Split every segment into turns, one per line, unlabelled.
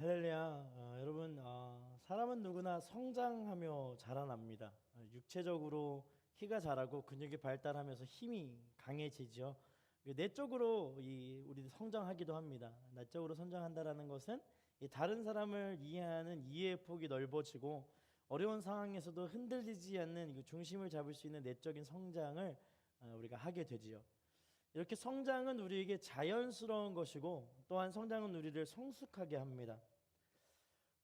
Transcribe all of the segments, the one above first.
할렐루야. 여러분, 사람은 누구나 성장하며 자라납니다. 육체적으로 키가 자라고 근육이 발달하면서 힘이 강해지죠. 내적으로 우리 성장하기도 합니다. 내적으로 성장한다라는 것은 다른 사람을 이해하는 이해의 폭이 넓어지고 어려운 상황에서도 흔들리지 않는 중심을 잡을 수 있는 내적인 성장을 우리가 하게 되지요. 이렇게 성장은 우리에게 자연스러운 것이고 또한 성장은 우리를 성숙하게 합니다.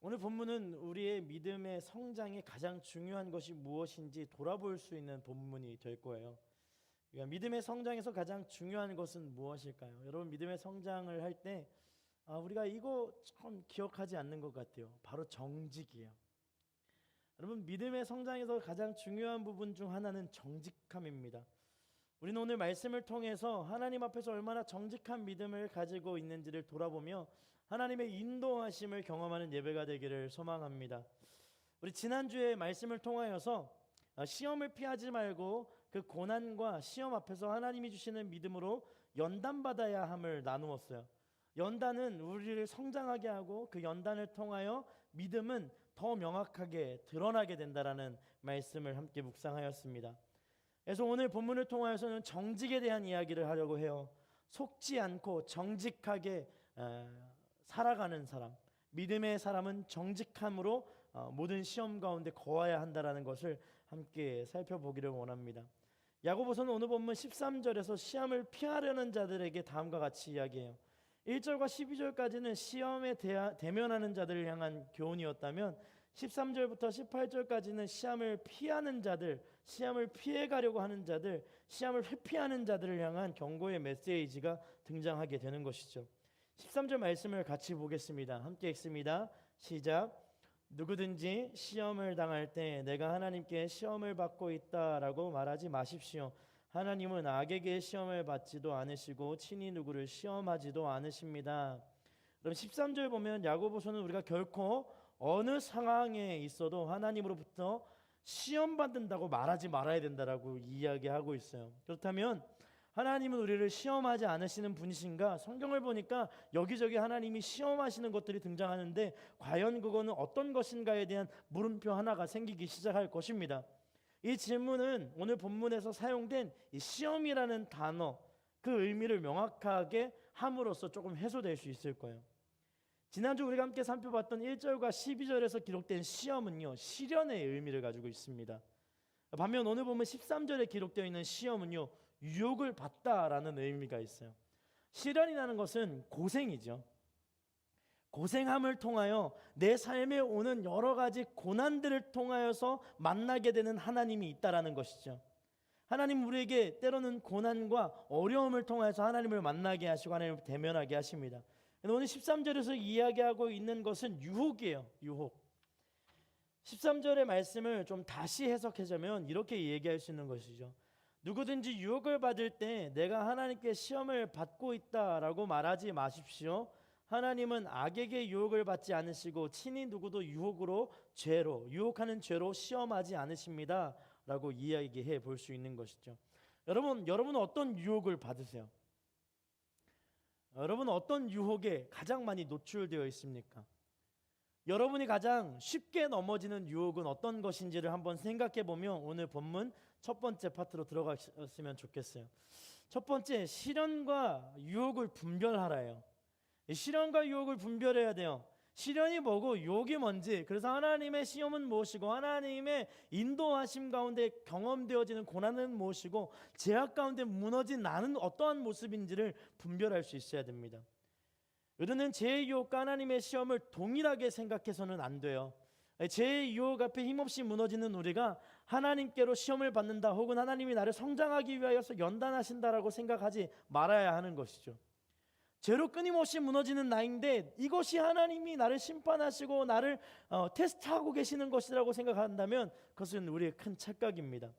오늘 본문은 우리의 믿음의 성장에 가장 중요한 것이 무엇인지 돌아볼 수 있는 본문이 될 거예요. 그러니까 믿음의 성장에서 가장 중요한 것은 무엇일까요? 여러분, 믿음의 성장을 할 때 우리가 이거 참 기억하지 않는 것 같아요. 바로 정직이에요. 여러분, 믿음의 성장에서 가장 중요한 부분 중 하나는 정직함입니다. 우리는 오늘 말씀을 통해서 하나님 앞에서 얼마나 정직한 믿음을 가지고 있는지를 돌아보며 하나님의 인도하심을 경험하는 예배가 되기를 소망합니다. 우리 지난주에 말씀을 통하여서 시험을 피하지 말고 그 고난과 시험 앞에서 하나님이 주시는 믿음으로 연단받아야 함을 나누었어요. 연단은 우리를 성장하게 하고 그 연단을 통하여 믿음은 더 명확하게 드러나게 된다라는 말씀을 함께 묵상하였습니다. 그래서 오늘 본문을 통하여서는 정직에 대한 이야기를 하려고 해요. 속지 않고 정직하게 살아가는 사람, 믿음의 사람은 정직함으로 모든 시험 가운데 거해야 한다는 것을 함께 살펴보기를 원합니다. 야고보서는 오늘 본문 13절에서 시험을 피하려는 자들에게 다음과 같이 이야기해요. 1절과 12절까지는 시험에 대면하는 자들을 향한 교훈이었다면 13절부터 18절까지는 시험을 피하는 자들, 시험을 피해가려고 하는 자들, 시험을 회피하는 자들을 향한 경고의 메시지가 등장하게 되는 것이죠. 13절 말씀을 같이 보겠습니다. 함께 읽습니다. 시작. 누구든지 시험을 당할 때 내가 하나님께 시험을 받고 있다라고 말하지 마십시오. 하나님은 악에게 시험을 받지도 않으시고 친히 누구를 시험하지도 않으십니다. 그럼 13절 보면 야고보서는 우리가 결코 어느 상황에 있어도 하나님으로부터 시험받는다고 말하지 말아야 된다라고 이야기하고 있어요. 그렇다면 하나님은 우리를 시험하지 않으시는 분이신가? 성경을 보니까 여기저기 하나님이 시험하시는 것들이 등장하는데 과연 그거는 어떤 것인가에 대한 물음표 하나가 생기기 시작할 것입니다. 이 질문은 오늘 본문에서 사용된 이 시험이라는 단어, 그 의미를 명확하게 함으로써 조금 해소될 수 있을 거예요. 지난주 우리가 함께 살펴봤던 1절과 12절에서 기록된 시험은요, 시련의 의미를 가지고 있습니다. 반면 오늘 보면 13절에 기록되어 있는 시험은요, 유혹을 받다라는 의미가 있어요. 시련이라는 것은 고생이죠. 고생함을 통하여 내 삶에 오는 여러 가지 고난들을 통하여서 만나게 되는 하나님이 있다라는 것이죠. 하나님 우리에게 때로는 고난과 어려움을 통해서 하나님을 만나게 하시고 하나님을 대면하게 하십니다. 오늘 13절에서 이야기하고 있는 것은 유혹이에요. 유혹. 13절의 말씀을 좀 다시 해석하자면 이렇게 얘기할 수 있는 것이죠. 누구든지 유혹을 받을 때 내가 하나님께 시험을 받고 있다라고 말하지 마십시오. 하나님은 악에게 유혹을 받지 않으시고 친히 누구도 유혹하는 죄로 시험하지 않으십니다 라고 이야기해 볼 수 있는 것이죠. 여러분은 어떤 유혹을 받으세요? 여러분은 어떤 유혹에 가장 많이 노출되어 있습니까? 여러분이 가장 쉽게 넘어지는 유혹은 어떤 것인지를 한번 생각해 보면 오늘 본문 첫 번째 파트로 들어갔으면 좋겠어요. 첫 번째, 시련과 유혹을 분별하라예요. 시련과 유혹을 분별해야 돼요. 시련이 뭐고 유혹이 뭔지, 그래서 하나님의 시험은 무엇이고 하나님의 인도하심 가운데 경험되어지는 고난은 무엇이고 제약 가운데 무너진 나는 어떠한 모습인지를 분별할 수 있어야 됩니다. 우리는 죄의 유혹과 하나님의 시험을 동일하게 생각해서는 안 돼요. 죄의 유혹 앞에 힘없이 무너지는 우리가 하나님께로 시험을 받는다 혹은 하나님이 나를 성장하기 위하여서 연단하신다라고 생각하지 말아야 하는 것이죠. 죄로 끊임없이 무너지는 나인데 이것이 하나님이 나를 심판하시고 나를 테스트하고 계시는 것이라고 생각한다면 그것은 우리의 큰 착각입니다.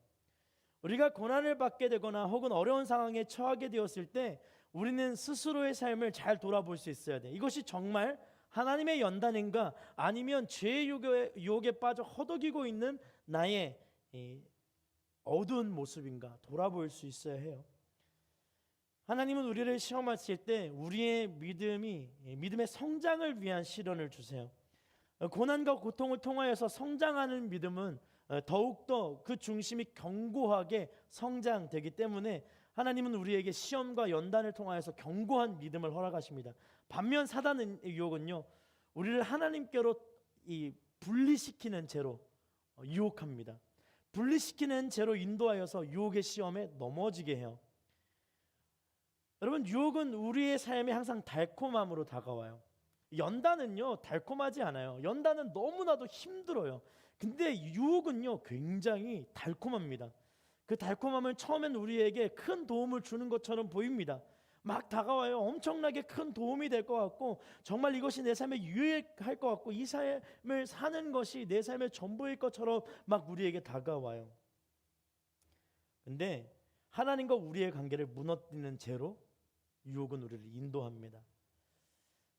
우리가 고난을 받게 되거나 혹은 어려운 상황에 처하게 되었을 때 우리는 스스로의 삶을 잘 돌아볼 수 있어야 돼. 이것이 정말 하나님의 연단인가 아니면 죄의 유혹에 빠져 허덕이고 있는 나의 어두운 모습인가 돌아볼 수 있어야 해요. 하나님은 우리를 시험하실 때 우리의 믿음의 성장을 위한 시련을 주세요. 고난과 고통을 통하여서 성장하는 믿음은 더욱더 그 중심이 견고하게 성장되기 때문에 하나님은 우리에게 시험과 연단을 통하여서 견고한 믿음을 허락하십니다. 반면 사단의 유혹은요, 우리를 하나님께로 분리시키는 죄로 유혹합니다. 분리시키는 죄로 인도하여서 유혹의 시험에 넘어지게 해요. 여러분, 유혹은 우리의 삶에 항상 달콤함으로 다가와요. 연단은요 달콤하지 않아요. 연단은 너무나도 힘들어요. 근데 유혹은요 굉장히 달콤합니다. 그 달콤함은 처음엔 우리에게 큰 도움을 주는 것처럼 보입니다. 막 다가와요. 엄청나게 큰 도움이 될 것 같고, 정말 이것이 내 삶에 유익할 것 같고, 이 삶을 사는 것이 내 삶의 전부일 것처럼 막 우리에게 다가와요. 근데 하나님과 우리의 관계를 무너뜨리는 죄로 유혹은 우리를 인도합니다.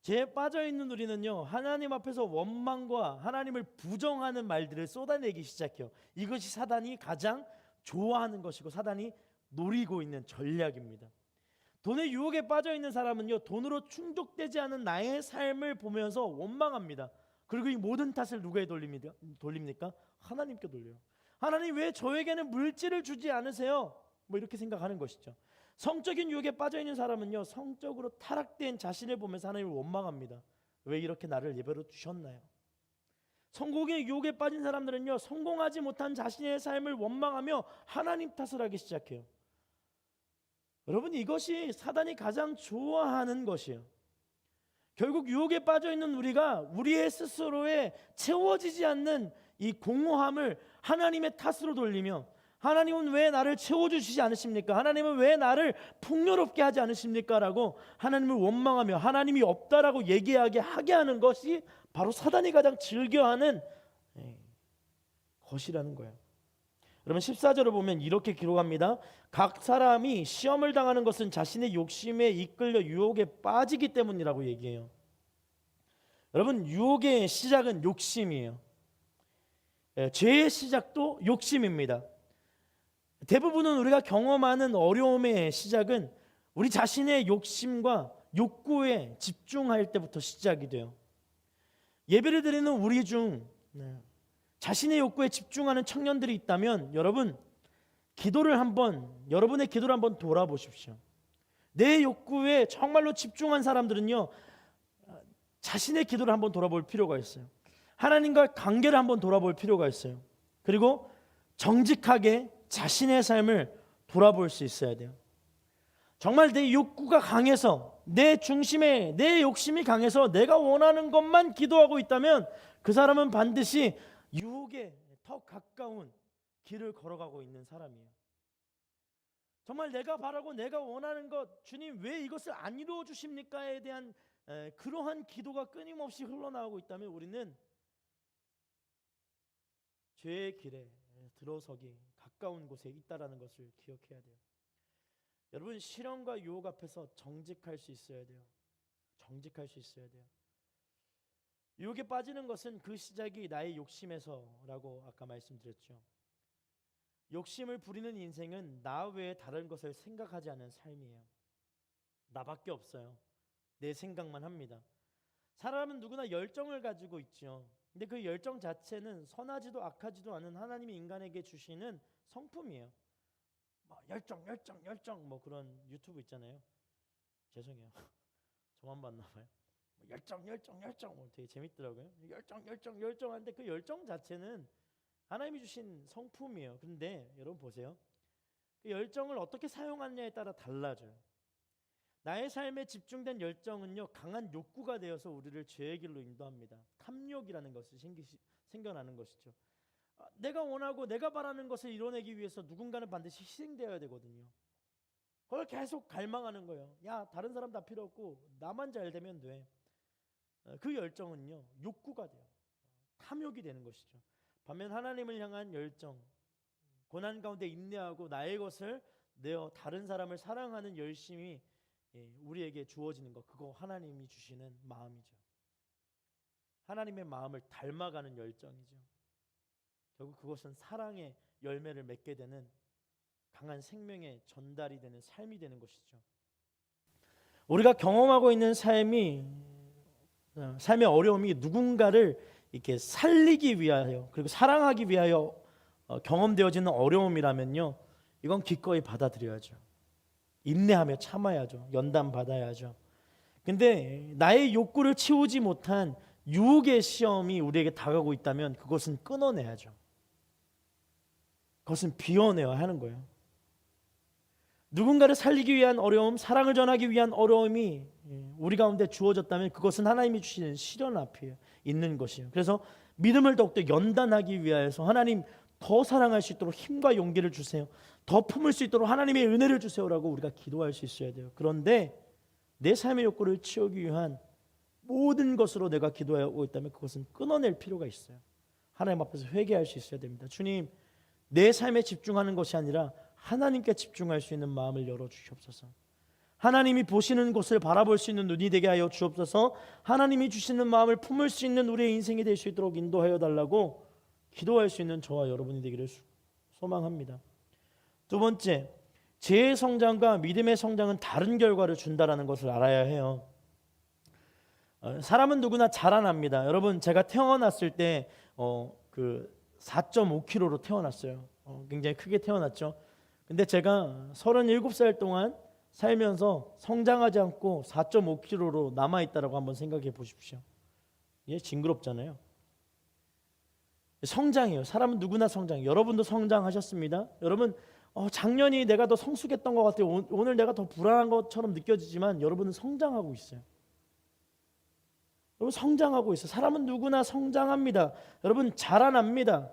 죄에 빠져있는 우리는요 하나님 앞에서 원망과 하나님을 부정하는 말들을 쏟아내기 시작해요. 이것이 사단이 가장 좋아하는 것이고 사단이 노리고 있는 전략입니다. 돈의 유혹에 빠져있는 사람은요 돈으로 충족되지 않은 나의 삶을 보면서 원망합니다. 그리고 이 모든 탓을 누구에 돌립니까? 하나님께 돌려요. 하나님 왜 저에게는 물질을 주지 않으세요? 뭐 이렇게 생각하는 것이죠. 성적인 유혹에 빠져있는 사람은요 성적으로 타락된 자신을 보면서 하나님을 원망합니다. 왜 이렇게 나를 예배로 두셨나요? 성공의 유혹에 빠진 사람들은요 성공하지 못한 자신의 삶을 원망하며 하나님 탓을 하기 시작해요. 여러분, 이것이 사단이 가장 좋아하는 것이에요. 결국 유혹에 빠져있는 우리가 우리의 스스로에 채워지지 않는 이 공허함을 하나님의 탓으로 돌리며, 하나님은 왜 나를 채워주시지 않으십니까? 하나님은 왜 나를 풍요롭게 하지 않으십니까? 라고 하나님을 원망하며 하나님이 없다라고 얘기하게 하게 하는 것이 바로 사단이 가장 즐겨하는 것이라는 거예요. 여러분, 14절을 보면 이렇게 기록합니다. 각 사람이 시험을 당하는 것은 자신의 욕심에 이끌려 유혹에 빠지기 때문이라고 얘기해요. 여러분, 유혹의 시작은 욕심이에요. 죄의 시작도 욕심입니다. 대부분은 우리가 경험하는 어려움의 시작은 우리 자신의 욕심과 욕구에 집중할 때부터 시작이 돼요. 예배를 드리는 우리 중 자신의 욕구에 집중하는 청년들이 있다면 여러분의 기도를 한번 돌아보십시오. 내 욕구에 정말로 집중한 사람들은요 자신의 기도를 한번 돌아볼 필요가 있어요. 하나님과 관계를 한번 돌아볼 필요가 있어요. 그리고 정직하게 자신의 삶을 돌아볼 수 있어야 돼요. 정말 내 욕구가 강해서 내 욕심이 강해서 내가 원하는 것만 기도하고 있다면 그 사람은 반드시 유혹에 더 가까운 길을 걸어가고 있는 사람이에요. 정말 내가 바라고 내가 원하는 것, 주님 왜 이것을 안 이루어 주십니까에 대한 그러한 기도가 끊임없이 흘러나오고 있다면 우리는 죄의 길에 들어서기 가까운 곳에 있다라는 것을 기억해야 돼요. 여러분, 시련과 유혹 앞에서 정직할 수 있어야 돼요. 정직할 수 있어야 돼요. 유혹에 빠지는 것은 그 시작이 나의 욕심에서라고 아까 말씀드렸죠. 욕심을 부리는 인생은 나 외에 다른 것을 생각하지 않은 삶이에요. 나밖에 없어요. 내 생각만 합니다. 사람은 누구나 열정을 가지고 있죠. 근데 그 열정 자체는 선하지도 악하지도 않은 하나님이 인간에게 주시는 성품이에요. 열정 뭐 그런 유튜브 있잖아요. 죄송해요. 저만 봤나 봐요. 열정 뭐 되게 재밌더라고요. 열정한데 그 열정 자체는 하나님이 주신 성품이에요. 근데 여러분 보세요. 그 열정을 어떻게 사용하느냐에 따라 달라져요. 나의 삶에 집중된 열정은요 강한 욕구가 되어서 우리를 죄의 길로 인도합니다. 탐욕이라는 것이 생겨나는 것이죠. 내가 원하고 내가 바라는 것을 이뤄내기 위해서 누군가는 반드시 희생되어야 되거든요. 그걸 계속 갈망하는 거예요. 야, 다른 사람 다 필요 없고 나만 잘 되면 돼. 그 열정은요 욕구가 돼요. 탐욕이 되는 것이죠. 반면 하나님을 향한 열정, 고난 가운데 인내하고 나의 것을 내어 다른 사람을 사랑하는 열심이 우리에게 주어지는 것, 그거 하나님이 주시는 마음이죠. 하나님의 마음을 닮아가는 열정이죠. 결국 그것은 사랑의 열매를 맺게 되는 강한 생명의 전달이 되는 삶이 되는 것이죠. 우리가 경험하고 있는 삶의 어려움이 누군가를 이렇게 살리기 위하여 그리고 사랑하기 위하여 경험되어지는 어려움이라면요, 이건 기꺼이 받아들여야죠. 인내하며 참아야죠. 연단 받아야죠. 근데 나의 욕구를 채우지 못한 유혹의 시험이 우리에게 다가오고 있다면 그것은 끊어내야죠. 그것은 비워내야 하는 거예요. 누군가를 살리기 위한 어려움, 사랑을 전하기 위한 어려움이 우리 가운데 주어졌다면 그것은 하나님이 주시는 시련 앞에 있는 것이에요. 그래서 믿음을 더욱더 연단하기 위해서 하나님 더 사랑할 수 있도록 힘과 용기를 주세요. 더 품을 수 있도록 하나님의 은혜를 주세요라고 우리가 기도할 수 있어야 돼요. 그런데 내 삶의 욕구를 채우기 위한 모든 것으로 내가 기도하고 있다면 그것은 끊어낼 필요가 있어요. 하나님 앞에서 회개할 수 있어야 됩니다. 주님, 내 삶에 집중하는 것이 아니라 하나님께 집중할 수 있는 마음을 열어주시옵소서. 하나님이 보시는 곳을 바라볼 수 있는 눈이 되게 하여 주옵소서. 하나님이 주시는 마음을 품을 수 있는 우리의 인생이 될 수 있도록 인도하여 달라고 기도할 수 있는 저와 여러분이 되기를 소망합니다. 두 번째, 죄의 성장과 믿음의 성장은 다른 결과를 준다라는 것을 알아야 해요. 사람은 누구나 자라납니다. 여러분, 제가 태어났을 때 4.5kg로 태어났어요. 굉장히 크게 태어났죠. 근데 제가 37살 동안 살면서 성장하지 않고 4.5kg로 남아있다라고 한번 생각해 보십시오. 예, 징그럽잖아요. 성장이에요. 사람은 누구나 성장. 여러분도 성장하셨습니다. 여러분, 작년이 내가 더 성숙했던 것 같아요. 오늘 내가 더 불안한 것처럼 느껴지지만 여러분은 성장하고 있어요. 여러분, 성장하고 있어요. 사람은 누구나 성장합니다. 여러분, 자라납니다.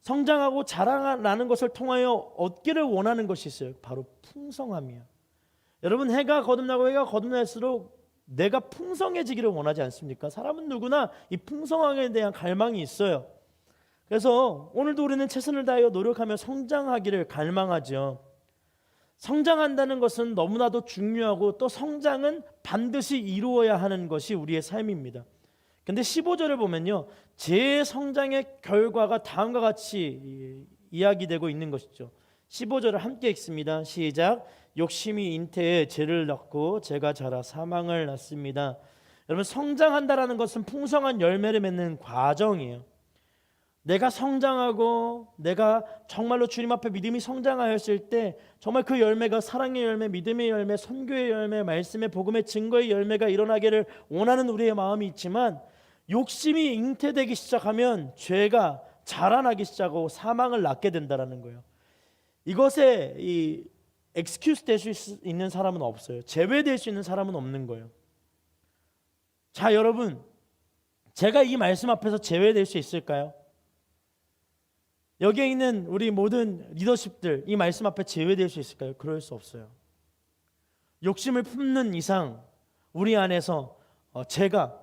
성장하고 자라나는 것을 통하여 얻기를 원하는 것이 있어요. 바로 풍성함이에요. 여러분, 해가 거듭날수록 내가 풍성해지기를 원하지 않습니까? 사람은 누구나 이 풍성함에 대한 갈망이 있어요. 그래서 오늘도 우리는 최선을 다하여 노력하며 성장하기를 갈망하죠. 성장한다는 것은 너무나도 중요하고 또 성장은 반드시 이루어야 하는 것이 우리의 삶입니다. 근데 15절을 보면요, 제 성장의 결과가 다음과 같이 이야기되고 있는 것이죠. 15절을 함께 읽습니다. 시작. 욕심이 잉태에 죄를 낳고 죄가 자라 사망을 낳습니다. 여러분, 성장한다라는 것은 풍성한 열매를 맺는 과정이에요. 내가 성장하고 내가 정말로 주님 앞에 믿음이 성장하였을 때 정말 그 열매가 사랑의 열매, 믿음의 열매, 선교의 열매, 말씀의 복음의 증거의 열매가 일어나기를 원하는 우리의 마음이 있지만 욕심이 잉태되기 시작하면 죄가 자라나기 시작하고 사망을 낳게 된다는 거예요. 이것에 이 엑스큐스 될 수 있는 사람은 없어요. 제외될 수 있는 사람은 없는 거예요. 자, 여러분, 제가 이 말씀 앞에서 제외될 수 있을까요? 여기에 있는 우리 모든 리더십들 이 말씀 앞에 제외될 수 있을까요? 그럴 수 없어요. 욕심을 품는 이상 우리 안에서 죄가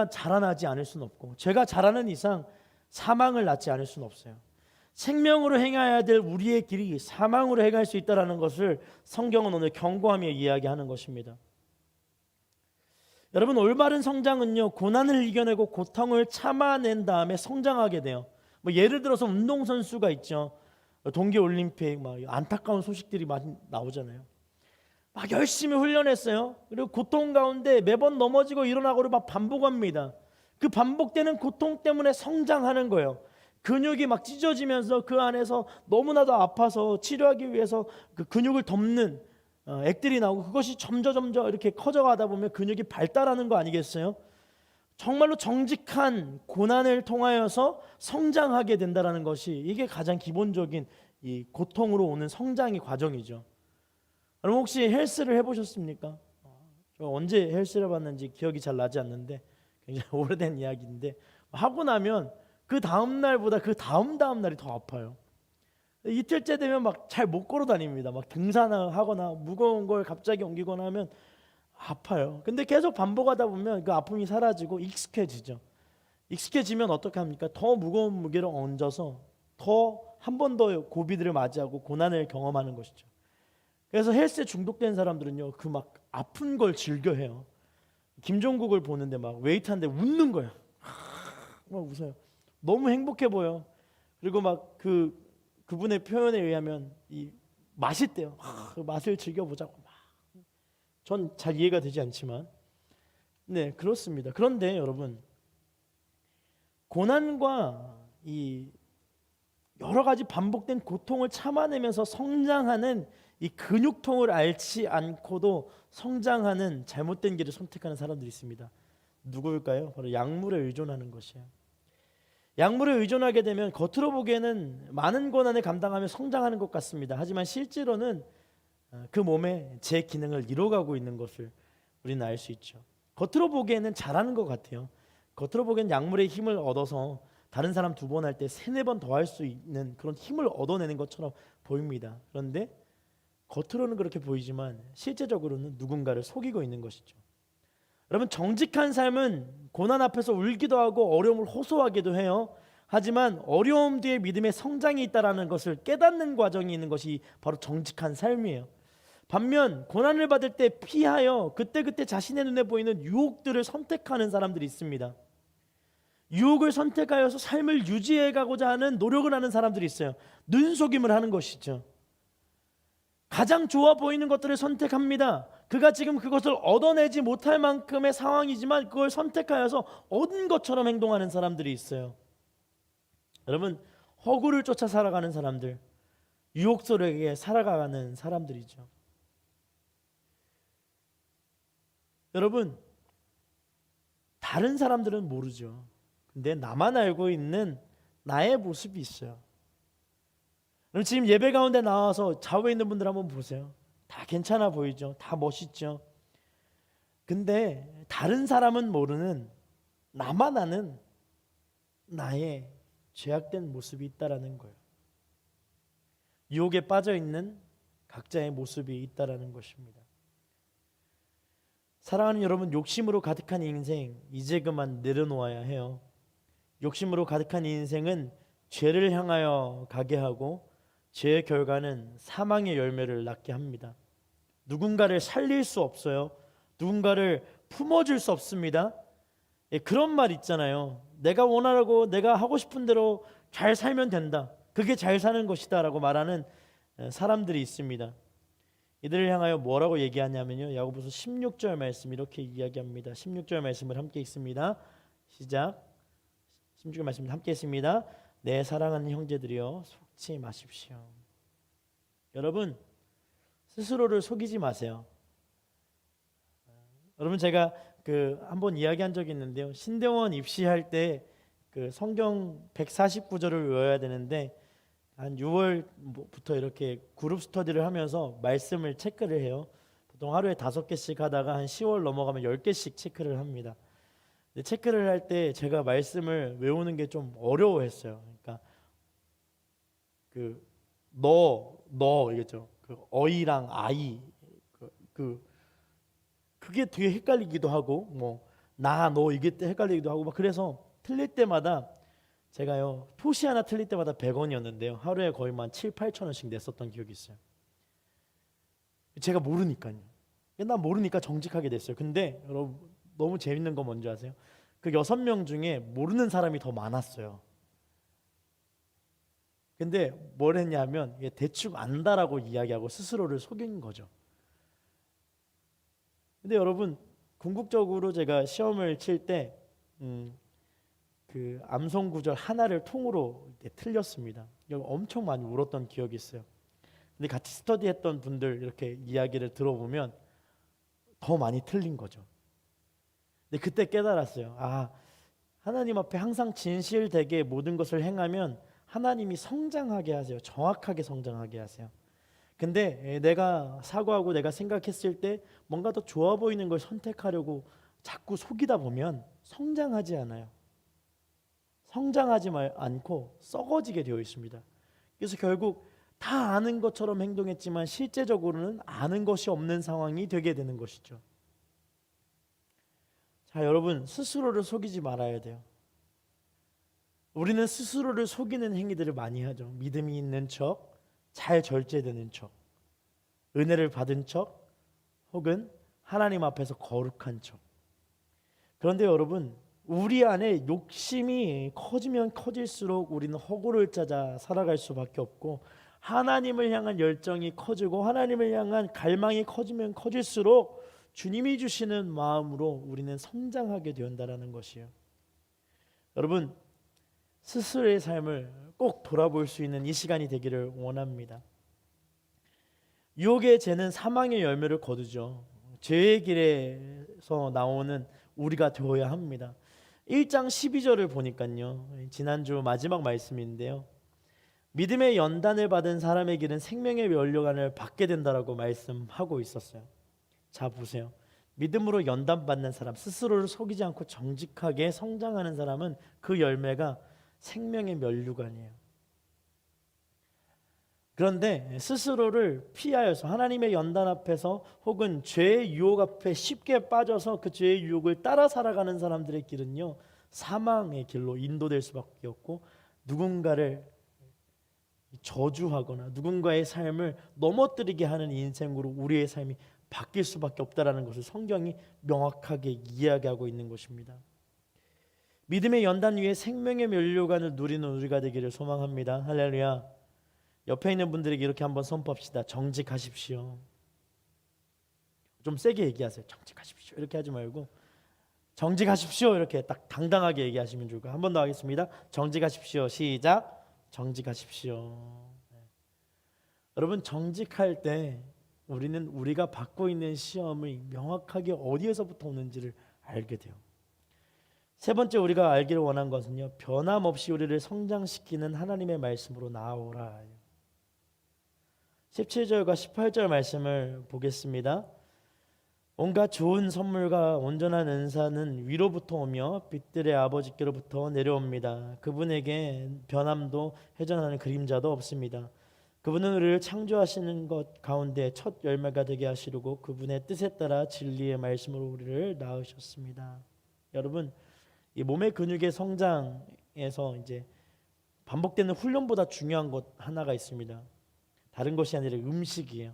자라나지 않을 수는 없고, 죄가 자라는 이상 사망을 낳지 않을 수는 없어요. 생명으로 행해야 될 우리의 길이 사망으로 행할 수 있다는 것을 성경은 오늘 경고하며 이야기하는 것입니다. 여러분, 올바른 성장은요, 고난을 이겨내고 고통을 참아낸 다음에 성장하게 돼요. 예를 들어서 운동선수가 있죠. 동계올림픽 안타까운 소식들이 많이 나오잖아요. 막 열심히 훈련했어요. 그리고 고통 가운데 매번 넘어지고 일어나고를 막 반복합니다. 그 반복되는 고통 때문에 성장하는 거예요. 근육이 막 찢어지면서 그 안에서 너무나도 아파서 치료하기 위해서 그 근육을 덮는 액들이 나오고, 그것이 점점 이렇게 커져가다 보면 근육이 발달하는 거 아니겠어요? 정말로 정직한 고난을 통하여서 성장하게 된다는 것이, 이게 가장 기본적인 이 고통으로 오는 성장의 과정이죠. 여러분, 혹시 헬스를 해보셨습니까? 저 언제 헬스를 해봤는지 기억이 잘 나지 않는데 굉장히 오래된 이야기인데, 하고 나면 그 다음 날보다 그 다음 날이 더 아파요. 이틀째 되면 막 잘 못 걸어 다닙니다. 막 등산을 하거나 무거운 걸 갑자기 옮기거나 하면 아파요. 근데 계속 반복하다 보면 그 아픔이 사라지고 익숙해지죠. 익숙해지면 어떻게 합니까? 더 무거운 무게를 얹어서 더 한 번 더 고비들을 맞이하고 고난을 경험하는 것이죠. 그래서 헬스에 중독된 사람들은요, 그 막 아픈 걸 즐겨해요. 김종국을 보는데 막 웨이트 하는데 웃는 거예요. 막 웃어요. 너무 행복해 보여. 그리고 막 그분의 표현에 의하면 이 맛있대요. 그 맛을 즐겨보자고 막 전 잘 이해가 되지 않지만 네, 그렇습니다. 그런데 여러분, 고난과 이 여러 가지 반복된 고통을 참아내면서 성장하는 이 근육통을 앓지 않고도 성장하는 잘못된 길을 선택하는 사람들이 있습니다. 누구일까요? 바로 약물에 의존하는 것이에요. 약물에 의존하게 되면 겉으로 보기에는 많은 고난을 감당하며 성장하는 것 같습니다. 하지만 실제로는 그 몸에 제 기능을 잃어가고 있는 것을 우리는 알 수 있죠. 겉으로 보기에는 잘하는 것 같아요. 겉으로 보기에는 약물의 힘을 얻어서 다른 사람 2번 할 때 3, 4번 더 할 수 있는 그런 힘을 얻어내는 것처럼 보입니다. 그런데 겉으로는 그렇게 보이지만 실제적으로는 누군가를 속이고 있는 것이죠. 여러분, 정직한 삶은 고난 앞에서 울기도 하고 어려움을 호소하기도 해요. 하지만 어려움 뒤에 믿음의 성장이 있다는 것을 깨닫는 과정이 있는 것이 바로 정직한 삶이에요. 반면 고난을 받을 때 피하여 그때그때 자신의 눈에 보이는 유혹들을 선택하는 사람들이 있습니다. 유혹을 선택하여서 삶을 유지해가고자 하는 노력을 하는 사람들이 있어요. 눈속임을 하는 것이죠. 가장 좋아 보이는 것들을 선택합니다. 그가 지금 그것을 얻어내지 못할 만큼의 상황이지만 그걸 선택하여서 얻은 것처럼 행동하는 사람들이 있어요. 여러분, 허구를 쫓아 살아가는 사람들, 유혹 속에 살아가는 사람들이죠. 여러분, 다른 사람들은 모르죠. 근데 나만 알고 있는 나의 모습이 있어요. 그럼 지금 예배 가운데 나와서 좌우에 있는 분들 한번 보세요. 다 괜찮아 보이죠? 다 멋있죠? 근데 다른 사람은 모르는 나만 아는 나의 죄악된 모습이 있다라는 거예요. 유혹에 빠져 있는 각자의 모습이 있다라는 것입니다. 사랑하는 여러분, 욕심으로 가득한 인생 이제 그만 내려놓아야 해요. 욕심으로 가득한 인생은 죄를 향하여 가게 하고 죄의 결과는 사망의 열매를 낳게 합니다. 누군가를 살릴 수 없어요. 누군가를 품어줄 수 없습니다. 그런 말 있잖아요. 내가 원하고 내가 하고 싶은 대로 잘 살면 된다. 그게 잘 사는 것이다 라고 말하는 사람들이 있습니다. 이들을 향하여 뭐라고 얘기하냐면요, 야고보서 16절 말씀 이렇게 이야기합니다. 16절 말씀을 함께 읽습니다. 시작. 16절 말씀 함께 읽습니다. 내 사랑하는 형제들이여 속지 마십시오. 여러분, 스스로를 속이지 마세요. 여러분, 제가 한번 이야기한 적이 있는데요. 신대원 입시할 때 성경 149절을 외워야 되는데 한 6월부터 이렇게 그룹 스터디를 하면서 말씀을 체크를 해요. 보통 하루에 5개씩 하다가 한 10월 넘어가면 10개씩 체크를 합니다. 근데 체크를 할 때 제가 말씀을 외우는 게 좀 어려워했어요. 그러니까 너 이겠죠. 어이랑 아이 그게 되게 헷갈리기도 하고 너 이게 헷갈리기도 하고 막 그래서 틀릴 때마다 제가요 표시 하나 틀릴 때마다 100원이었는데요 하루에 거의 한 7, 8천 원씩 냈었던 기억이 있어요. 제가 모르니까요. 난 모르니까 정직하게 됐어요. 근데 여러분, 너무 재밌는 거 뭔지 아세요? 그 6명 중에 모르는 사람이 더 많았어요. 근데 뭘 했냐면 대충 안다라고 이야기하고 스스로를 속인 거죠. 근데 여러분, 궁극적으로 제가 시험을 칠 때 그 암송 구절 하나를 통으로 틀렸습니다. 엄청 많이 울었던 기억이 있어요. 근데 같이 스터디했던 분들 이렇게 이야기를 들어보면 더 많이 틀린 거죠. 근데 그때 깨달았어요. 하나님 앞에 항상 진실되게 모든 것을 행하면 하나님이 성장하게 하세요. 정확하게 성장하게 하세요. 근데 내가 사고하고 내가 생각했을 때 뭔가 더 좋아 보이는 걸 선택하려고 자꾸 속이다 보면 성장하지 않아요. 성장하지 않고 썩어지게 되어 있습니다. 그래서 결국 다 아는 것처럼 행동했지만 실제적으로는 아는 것이 없는 상황이 되게 되는 것이죠. 자, 여러분, 스스로를 속이지 말아야 돼요. 우리는 스스로를 속이는 행위들을 많이 하죠. 믿음이 있는 척, 잘 절제되는 척, 은혜를 받은 척, 혹은 하나님 앞에서 거룩한 척. 그런데 여러분, 우리 안에 욕심이 커지면 커질수록 우리는 허구를 찾아 살아갈 수밖에 없고 하나님을 향한 열정이 커지고 하나님을 향한 갈망이 커지면 커질수록 주님이 주시는 마음으로 우리는 성장하게 된다라는 것이에요. 여러분, 스스로의 삶을 꼭 돌아볼 수 있는 이 시간이 되기를 원합니다. 유혹의 죄는 사망의 열매를 거두죠. 죄의 길에서 나오는 우리가 되어야 합니다. 1장 12절을 보니까요, 지난주 마지막 말씀인데요, 믿음의 연단을 받은 사람의 길은 생명의 면류관을 받게 된다라고 말씀하고 있었어요. 자, 보세요. 믿음으로 연단받는 사람, 스스로를 속이지 않고 정직하게 성장하는 사람은 그 열매가 생명의 면류관이에요. 그런데 스스로를 피하여서 하나님의 연단 앞에서 혹은 죄의 유혹 앞에 쉽게 빠져서 그 죄의 유혹을 따라 살아가는 사람들의 길은요, 사망의 길로 인도될 수밖에 없고, 누군가를 저주하거나 누군가의 삶을 넘어뜨리게 하는 인생으로 우리의 삶이 바뀔 수밖에 없다라는 것을 성경이 명확하게 이야기하고 있는 것입니다. 믿음의 연단 위에 생명의 면류관을 누리는 우리가 되기를 소망합니다. 할렐루야. 옆에 있는 분들에게 이렇게 한번 선포합시다. 정직하십시오. 좀 세게 얘기하세요. 정직하십시오. 이렇게 하지 말고 정직하십시오. 이렇게 딱 당당하게 얘기하시면 좋을 거예요. 한 번 더 하겠습니다. 정직하십시오. 시작. 정직하십시오. 네. 여러분, 정직할 때 우리는 우리가 받고 있는 시험이 명확하게 어디에서부터 오는지를 알게 돼요. 세 번째 우리가 알기를 원한 것은요, 변함없이 우리를 성장시키는 하나님의 말씀으로 나아오라. 17절과 18절 말씀을 보겠습니다. 온갖 좋은 선물과 온전한 은사는 위로부터 오며 빛들의 아버지께로부터 내려옵니다. 그분에게 변함도 회전하는 그림자도 없습니다. 그분은 우리를 창조하시는 것 가운데 첫 열매가 되게 하시려고 그분의 뜻에 따라 진리의 말씀으로 우리를 낳으셨습니다. 여러분, 이 몸의 근육의 성장에서 이제 반복되는 훈련보다 중요한 것 하나가 있습니다. 다른 것이 아니라 음식이에요.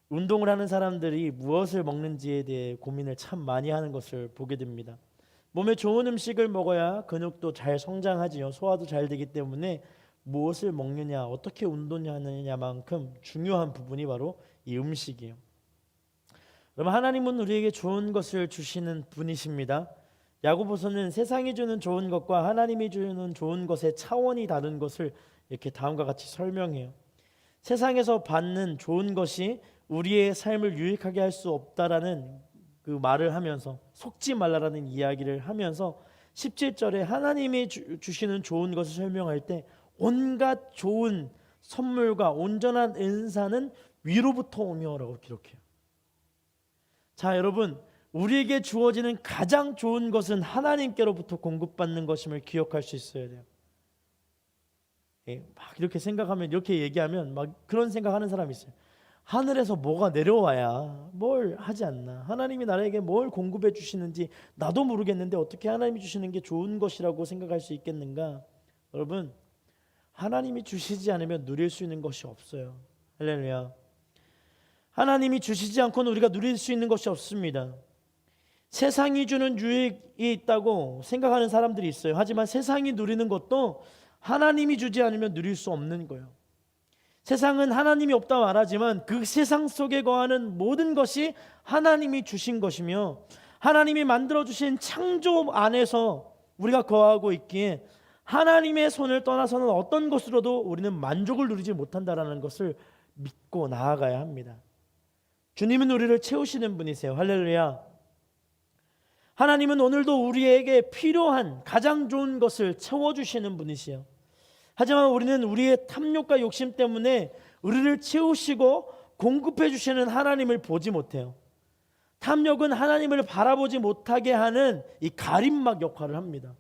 운동을 하는 사람들이 무엇을 먹는지에 대해 고민을 참 많이 하는 것을 보게 됩니다. 몸에 좋은 음식을 먹어야 근육도 잘 성장하지요. 소화도 잘 되기 때문에 무엇을 먹느냐, 어떻게 운동하느냐만큼 중요한 부분이 바로 이 음식이에요. 여러분, 하나님은 우리에게 좋은 것을 주시는 분이십니다. 야고보서는 세상이 주는 좋은 것과 하나님이 주는 좋은 것의 차원이 다른 것을 이렇게 다음과 같이 설명해요. 세상에서 받는 좋은 것이 우리의 삶을 유익하게 할 수 없다라는 그 말을 하면서, 속지 말라라는 이야기를 하면서 17절에 하나님이 주시는 좋은 것을 설명할 때 온갖 좋은 선물과 온전한 은사는 위로부터 오며라고 기록해요. 자, 여러분, 우리에게 주어지는 가장 좋은 것은 하나님께로부터 공급받는 것임을 기억할 수 있어야 돼요. 막 이렇게 생각하면, 이렇게 얘기하면 막 그런 생각하는 사람이 있어요. 하늘에서 뭐가 내려와야 뭘 하지 않나, 하나님이 나에게 뭘 공급해 주시는지 나도 모르겠는데 어떻게 하나님이 주시는 게 좋은 것이라고 생각할 수 있겠는가? 여러분, 하나님이 주시지 않으면 누릴 수 있는 것이 없어요. 할렐루야. 하나님이 주시지 않고는 우리가 누릴 수 있는 것이 없습니다. 세상이 주는 유익이 있다고 생각하는 사람들이 있어요. 하지만 세상이 누리는 것도 하나님이 주지 않으면 누릴 수 없는 거예요. 세상은 하나님이 없다 말하지만 그 세상 속에 거하는 모든 것이 하나님이 주신 것이며, 하나님이 만들어주신 창조 안에서 우리가 거하고 있기에 하나님의 손을 떠나서는 어떤 것으로도 우리는 만족을 누리지 못한다라는 것을 믿고 나아가야 합니다. 주님은 우리를 채우시는 분이세요. 할렐루야. 하나님은 오늘도 우리에게 필요한 가장 좋은 것을 채워주시는 분이시요. 하지만 우리는 우리의 탐욕과 욕심 때문에 우리를 채우시고 공급해 주시는 하나님을 보지 못해요. 탐욕은 하나님을 바라보지 못하게 하는 이 가림막 역할을 합니다.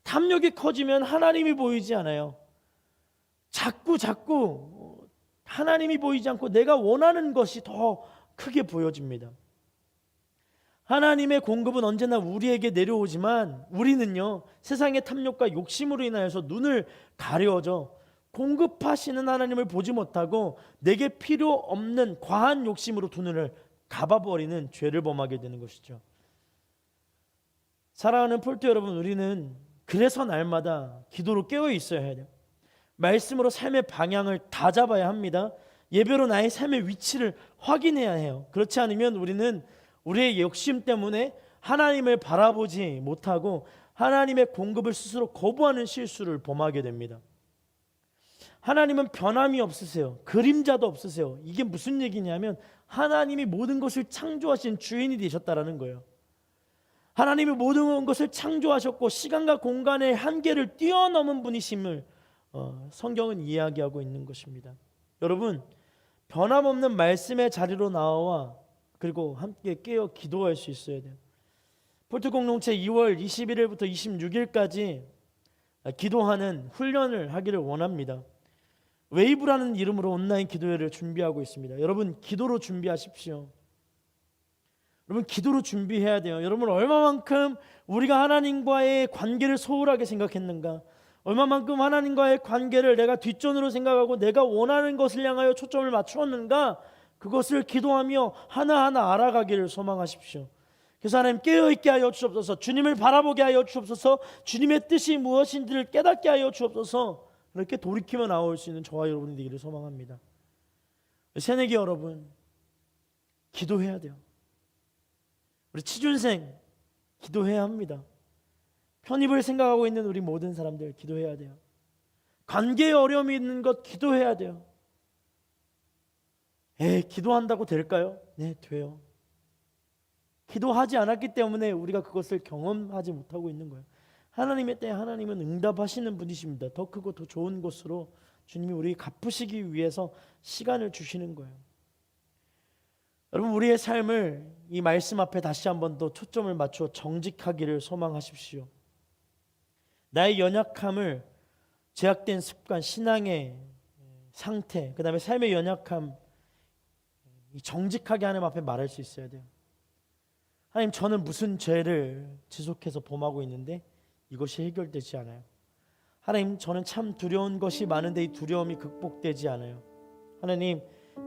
탐욕이 커지면 하나님이 보이지 않아요. 자꾸 하나님이 보이지 않고 내가 원하는 것이 더 크게 보여집니다. 하나님의 공급은 언제나 우리에게 내려오지만 우리는요, 세상의 탐욕과 욕심으로 인하여서 눈을 가려져 공급하시는 하나님을 보지 못하고 내게 필요 없는 과한 욕심으로 두 눈을 감아버리는 죄를 범하게 되는 것이죠. 사랑하는 폴트 여러분, 우리는 그래서 날마다 기도로 깨어 있어야 해요. 말씀으로 삶의 방향을 다 잡아야 합니다. 예배로 나의 삶의 위치를 확인해야 해요. 그렇지 않으면 우리는 우리의 욕심 때문에 하나님을 바라보지 못하고 하나님의 공급을 스스로 거부하는 실수를 범하게 됩니다. 하나님은 변함이 없으세요. 그림자도 없으세요. 이게 무슨 얘기냐면 하나님이 모든 것을 창조하신 주인이 되셨다라는 거예요. 하나님이 모든 것을 창조하셨고 시간과 공간의 한계를 뛰어넘은 분이심을 성경은 이야기하고 있는 것입니다. 여러분, 변함없는 말씀의 자리로 나와 그리고 함께 깨어 기도할 수 있어야 돼요. 폴트 공동체 2월 21일부터 26일까지 기도하는 훈련을 하기를 원합니다. 웨이브라는 이름으로 온라인 기도회를 준비하고 있습니다. 여러분, 기도로 준비하십시오. 여러분, 기도로 준비해야 돼요. 여러분, 얼마만큼 우리가 하나님과의 관계를 소홀하게 생각했는가, 얼마만큼 하나님과의 관계를 내가 뒷전으로 생각하고 내가 원하는 것을 향하여 초점을 맞추었는가, 그것을 기도하며 하나하나 알아가기를 소망하십시오. 그래서 하나님, 깨어있게 하여 주옵소서. 주님을 바라보게 하여 주옵소서. 주님의 뜻이 무엇인지를 깨닫게 하여 주옵소서. 이렇게 돌이키며 나올 수 있는 저와 여러분이 되기를 소망합니다. 새내기 여러분, 기도해야 돼요. 우리 취준생 기도해야 합니다. 편입을 생각하고 있는 우리 모든 사람들 기도해야 돼요. 관계에 어려움이 있는 것 기도해야 돼요. 기도한다고 될까요? 네, 돼요. 기도하지 않았기 때문에 우리가 그것을 경험하지 못하고 있는 거예요. 하나님의 때에 하나님은 응답하시는 분이십니다. 더 크고 더 좋은 곳으로 주님이 우리 갚으시기 위해서 시간을 주시는 거예요. 여러분, 우리의 삶을 이 말씀 앞에 다시 한번 더 초점을 맞추어 정직하기를 소망하십시오. 나의 연약함을 제약된 습관, 신앙의 상태, 그 다음에 삶의 연약함, 정직하게 하나님 앞에 말할 수 있어야 돼요. 하나님, 저는 무슨 죄를 지속해서 범하고 있는데 이것이 해결되지 않아요. 하나님, 저는 참 두려운 것이 많은데 이 두려움이 극복되지 않아요. 하나님,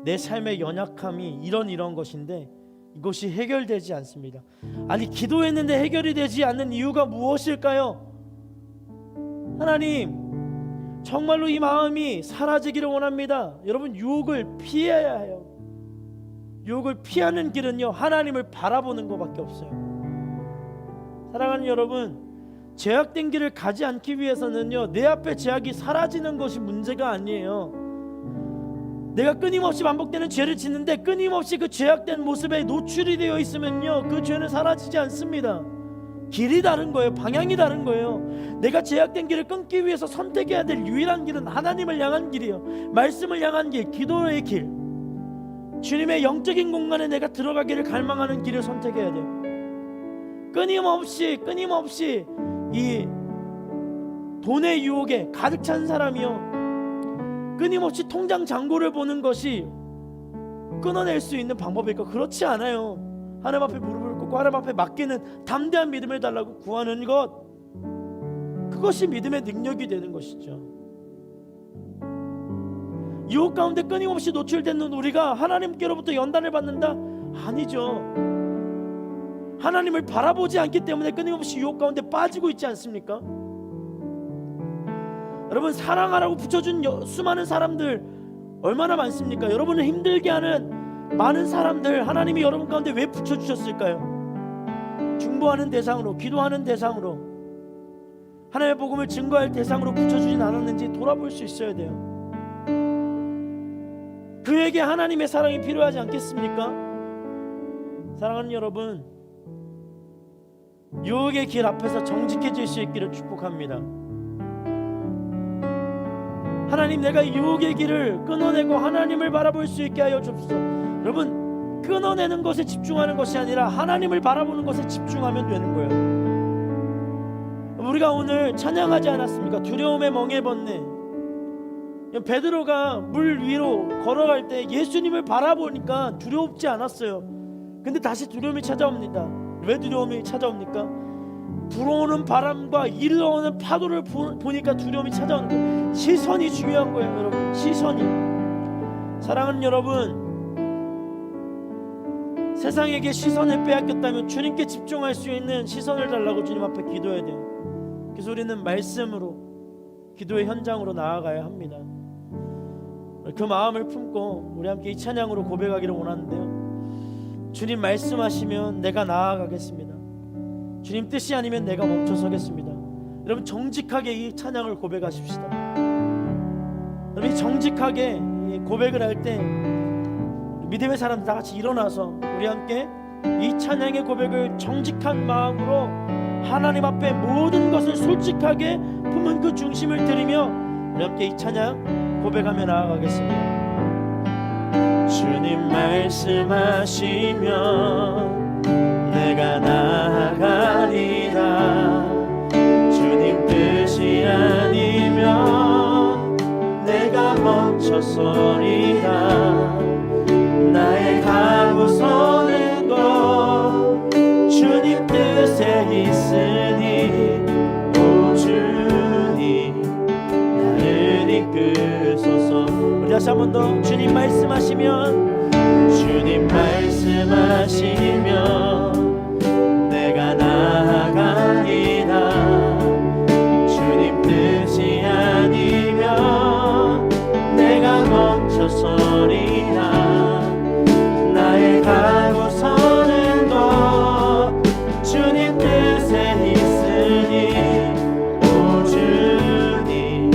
내 삶의 연약함이 이런 것인데 이것이 해결되지 않습니다. 아니, 기도했는데 해결이 되지 않는 이유가 무엇일까요? 하나님, 정말로 이 마음이 사라지기를 원합니다. 여러분, 유혹을 피해야 해요. 유혹을 피하는 길은요, 하나님을 바라보는 것밖에 없어요. 사랑하는 여러분, 제약된 길을 가지 않기 위해서는요, 내 앞에 제약이 사라지는 것이 문제가 아니에요. 내가 끊임없이 반복되는 죄를 짓는데 끊임없이 그 죄악된 모습에 노출이 되어 있으면요, 그 죄는 사라지지 않습니다. 길이 다른 거예요. 방향이 다른 거예요. 내가 제약된 길을 끊기 위해서 선택해야 될 유일한 길은 하나님을 향한 길이에요. 말씀을 향한 길, 기도의 길, 주님의 영적인 공간에 내가 들어가기를 갈망하는 길을 선택해야 돼요. 끊임없이 이 돈의 유혹에 가득 찬 사람이요, 끊임없이 통장 잔고를 보는 것이 끊어낼 수 있는 방법일까? 그렇지 않아요. 하나님 앞에 무릎을 꿇고 하나님 앞에 맡기는 담대한 믿음을 달라고 구하는 것, 그것이 믿음의 능력이 되는 것이죠. 유혹 가운데 끊임없이 노출되는 우리가 하나님께로부터 연단을 받는다? 아니죠. 하나님을 바라보지 않기 때문에 끊임없이 유혹 가운데 빠지고 있지 않습니까? 여러분, 사랑하라고 붙여준 수많은 사람들 얼마나 많습니까? 여러분을 힘들게 하는 많은 사람들 하나님이 여러분 가운데 왜 붙여주셨을까요? 중보하는 대상으로, 기도하는 대상으로, 하나님의 복음을 증거할 대상으로 붙여주진 않았는지 돌아볼 수 있어야 돼요. 그에게 하나님의 사랑이 필요하지 않겠습니까? 사랑하는 여러분, 유혹의 길 앞에서 정직해질 수 있기를 축복합니다. 하나님, 내가 유혹의 길을 끊어내고 하나님을 바라볼 수 있게 하여 주옵소서. 여러분, 끊어내는 것에 집중하는 것이 아니라 하나님을 바라보는 것에 집중하면 되는 거예요. 우리가 오늘 찬양하지 않았습니까? 두려움에 멍에 벗네. 베드로가 물 위로 걸어갈 때 예수님을 바라보니까 두렵지 않았어요. 근데 다시 두려움이 찾아옵니다. 왜 두려움이 찾아옵니까? 불어오는 바람과 일러오는 파도를 보니까 두려움이 찾아오는 거예요. 시선이 중요한 거예요, 여러분. 시선이. 사랑하는 여러분, 세상에게 시선을 빼앗겼다면 주님께 집중할 수 있는 시선을 달라고 주님 앞에 기도해야 돼요. 그래서 우리는 말씀으로, 기도의 현장으로 나아가야 합니다. 그 마음을 품고 우리 함께 이 찬양으로 고백하기를 원하는데요, 주님 말씀하시면 내가 나아가겠습니다. 주님 뜻이 아니면 내가 멈춰서겠습니다. 여러분 정직하게 이 찬양을 고백하십시다. 여러분 정직하게 고백을 할 때 믿음의 사람들 다 같이 일어나서 우리 함께 이 찬양의 고백을 정직한 마음으로 하나님 앞에 모든 것을 솔직하게 품은 그 중심을 드리며 우리 함께 이 찬양 고백하며 나아가겠습니다. 주님 말씀하시면 내가 나아가리라. 주님 뜻이 아니면 내가 멈춰서리라. 나의 가고 서는 것 주님 뜻에 있으니 오 주님 나를 이끄소서. 우리 다시 한 번 더 주님 말씀하시면 주님 말씀하시면 내가 나아가리라. 주님 뜻이 아니면 내가 멈춰서리라. 나의 가고 서는 것 주님 뜻에 있으니 오 주님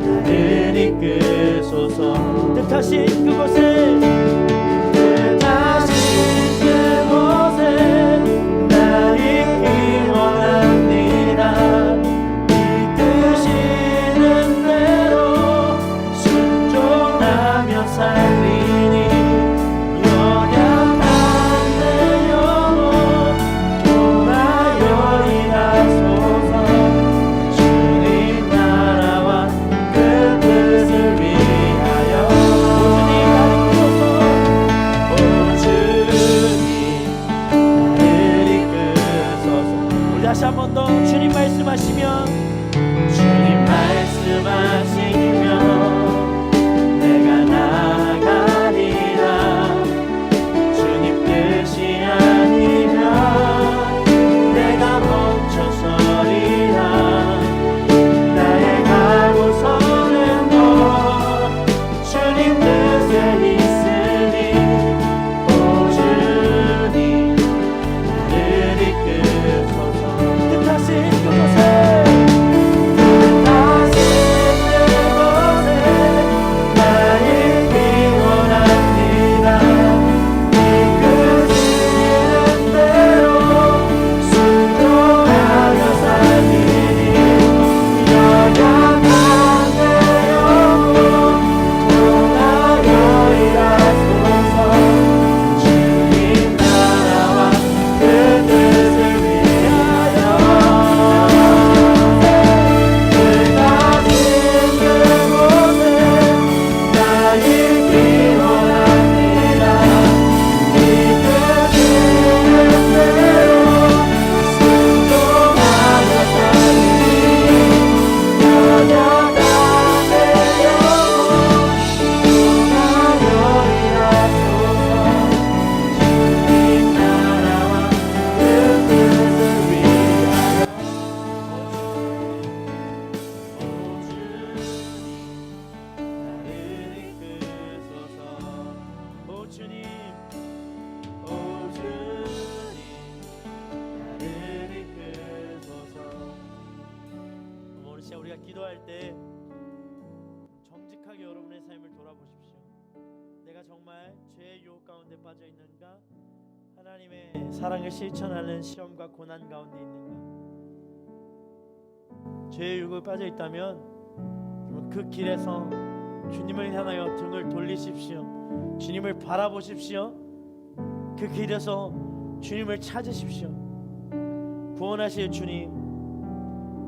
나를 이끄소서. 뜻하신 그곳에 나 있기 원합니다. 이끄시는 대로 순종하며 살리니 연약한 내 영혼 통하여 일하소서. 주님 나라와 그 뜻을 위하여 오 주님 나를 이끄소서. 우리 다시 한 번 더 주님 말씀하시면 주님 말씀하시면 내가 나아가리라. 주님 뜻이 아니면 내가 멈춰서리라. 나의 가고 서는 것 주님 뜻에 있으니 오 주님 나를 이끄소서. 뜻하신 그곳에 나 있기 원합니다. 이끄시는 대로 순종하며 살리니 연약한 내 영혼 통하여 일하소서. 주님 나라와 그 뜻을 위하여 뜻하신 그곳에 나 있기 원합니다. 이끄시는 대로 순종하며 살리니 연약한 내 영혼 통하여 일하소서. 주님 나라와 그 뜻을 위하여 오 주님 나를 이끄소서. 오늘 시간 우리가 기도할 때 정직하게 여러분의 삶을 돌아보십시오. 내가 정말 죄의 유혹 가운데 빠져 있는가? 하나님의 사랑을 실천하는 시험과 고난 가운데 있는가? 죄의 유혹에 빠져 있다면 그 길에서 주님을 향하여 등을 돌리십시오. 주님을 바라보십시오. 그 길에서 주님을 찾으십시오. 구원하실 주님,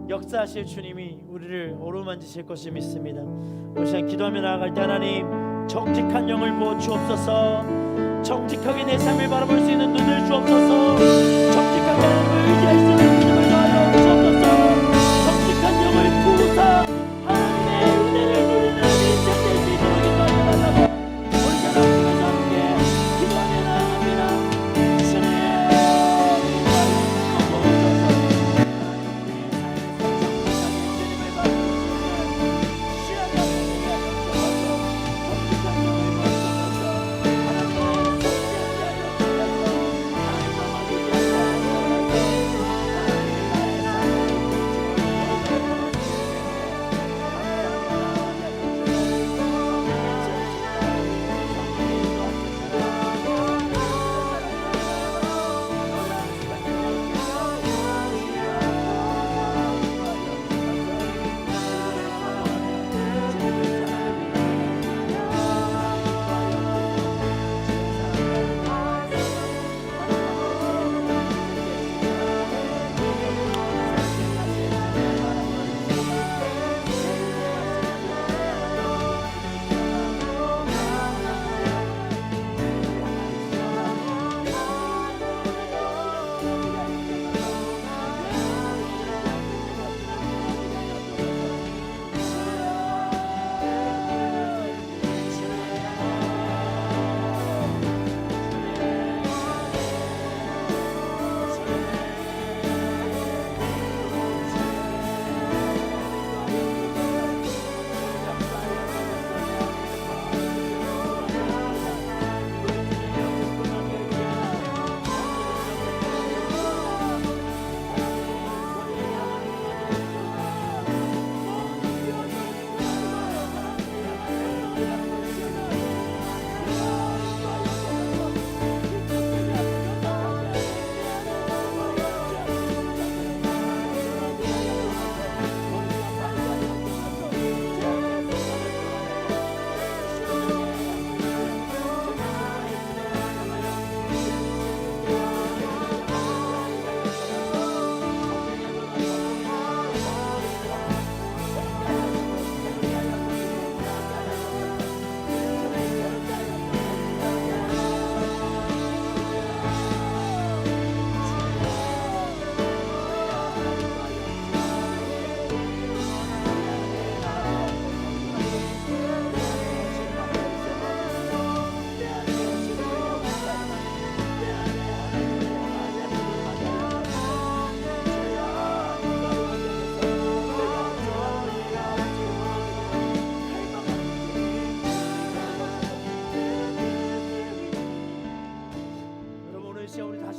역사하실 주님이 우리를 어루만지실 것을 믿습니다. 우리 시간 기도하며 나아갈 때 하나님 정직한 영을 부어 주옵소서. 정직하게 내 삶을 바라볼 수 있는 눈을 주옵소서. 정직하게 하나님을 의지할 수 있는 믿음을 더하여 주옵소서. 정직한 영을 부으사 하나님의 은혜를 누리는 인생 될 수 있도록 인도하여 달라고 우리 자 함께 기도하며 나아갑니다. 주님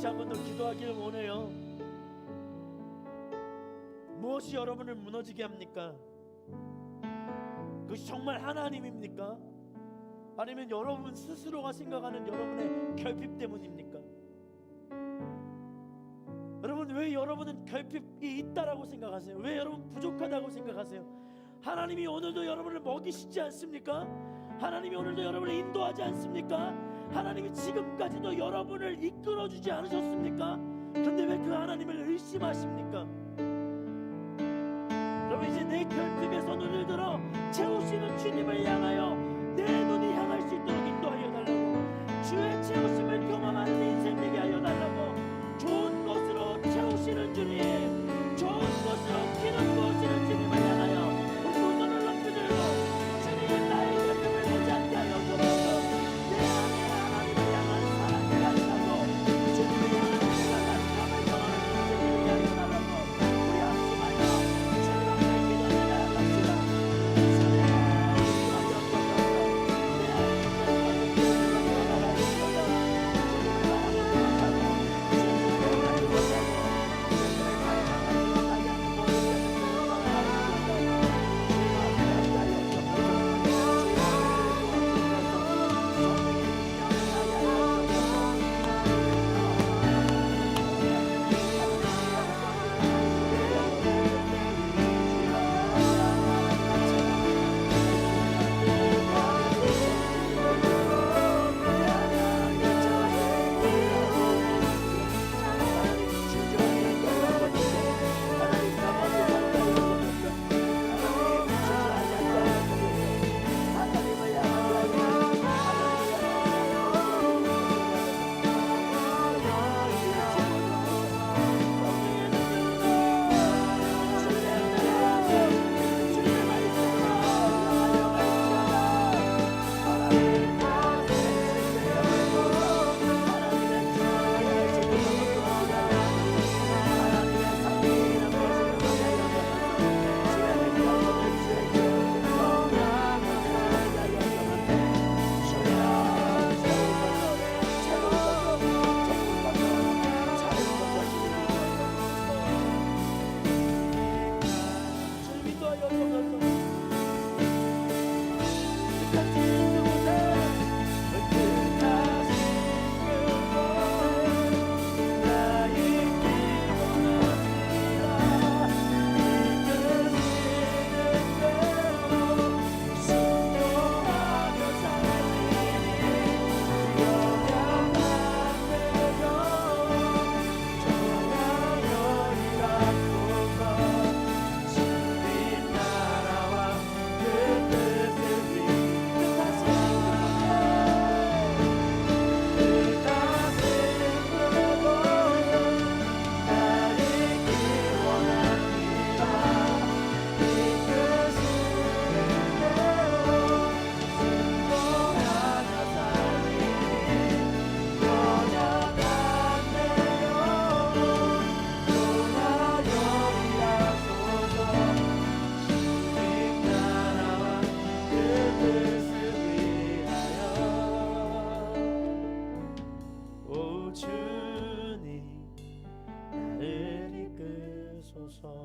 다시 한 번 더 기도하기를 원해요. 무엇이 여러분을 무너지게 합니까? 그것이 정말 하나님입니까? 아니면 여러분 스스로가 생각하는 여러분의 결핍 때문입니까? 여러분, 왜 여러분은 결핍이 있다라고 생각하세요? 왜 여러분 부족하다고 생각하세요? 하나님이 오늘도 여러분을 먹이시지 않습니까? 하나님이 오늘도 여러분을 인도하지 않습니까? 하나님이 지금까지도 여러분을 이끌어주지 않으셨습니까? 그런데 왜 그 하나님을 의심하십니까? 여러분, 이제 내 결핍에서 눈을 들어 채우시는 주님을 향하여 내 눈이 향할 수 있도록 인도하여 달라고, 주의 채우심을 경험하는 인생 되게 하여 달라고, 좋은 것으로 채우시는 주님, 좋은 것으로 기름 부으시는 주님을 향하여 우리 두 손을 높이 들고 주님, 나의 결핍을 보지 않게 하여 주옵소서. 내 안에 하나님을 향한 사랑이 가득하고 주님을 향한 내가 가득함을 경험하는 인생 되게 하여 달라고, 우리 합심하여 주님 앞에 기도하며 나아갑시다.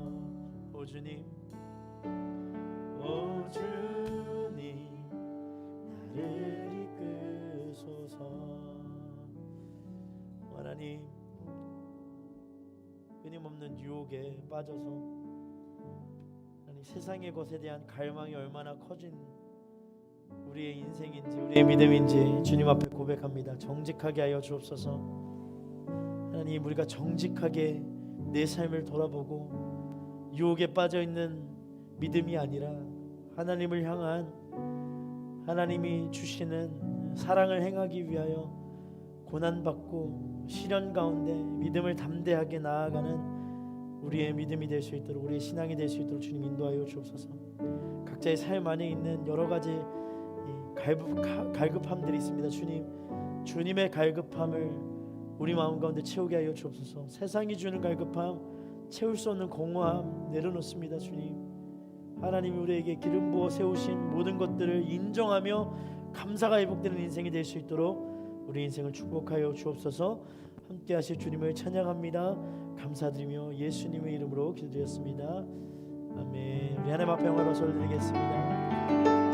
주님, 오 주님, 오 주님, 나를 이끄소서. 하나님, 끊임없는 유혹에 빠져서 하나님, 세상의 것에 대한 갈망이 얼마나 커진 우리의 인생인지, 우리의 믿음인지 주님 앞에 고백합니다. 정직하게 하여 주옵소서. 하나님, 우리가 정직하게 내 삶을 돌아보고 유혹에 빠져있는 믿음이 아니라 하나님을 향한, 하나님이 주시는 사랑을 행하기 위하여 고난받고 시련 가운데 믿음을 담대하게 나아가는 우리의 믿음이 될 수 있도록, 우리의 신앙이 될 수 있도록 주님 인도하여 주옵소서. 각자의 삶 안에 있는 여러 가지 갈급함들이 있습니다. 주님의 갈급함을 우리 마음 가운데 채우게 하여 주옵소서. 세상이 주는 갈급함, 채울 수 없는 공허함 내려놓습니다. 주님, 하나님이 우리에게 기름 부어 세우신 모든 것들을 인정하며 감사가 회복되는 인생이 될 수 있도록 우리 인생을 축복하여 주옵소서. 함께하실 주님을 찬양합니다. 감사드리며 예수님의 이름으로 기도드렸습니다. 아멘. 우리 하나님 앞에 영광을 올려드리겠습니다.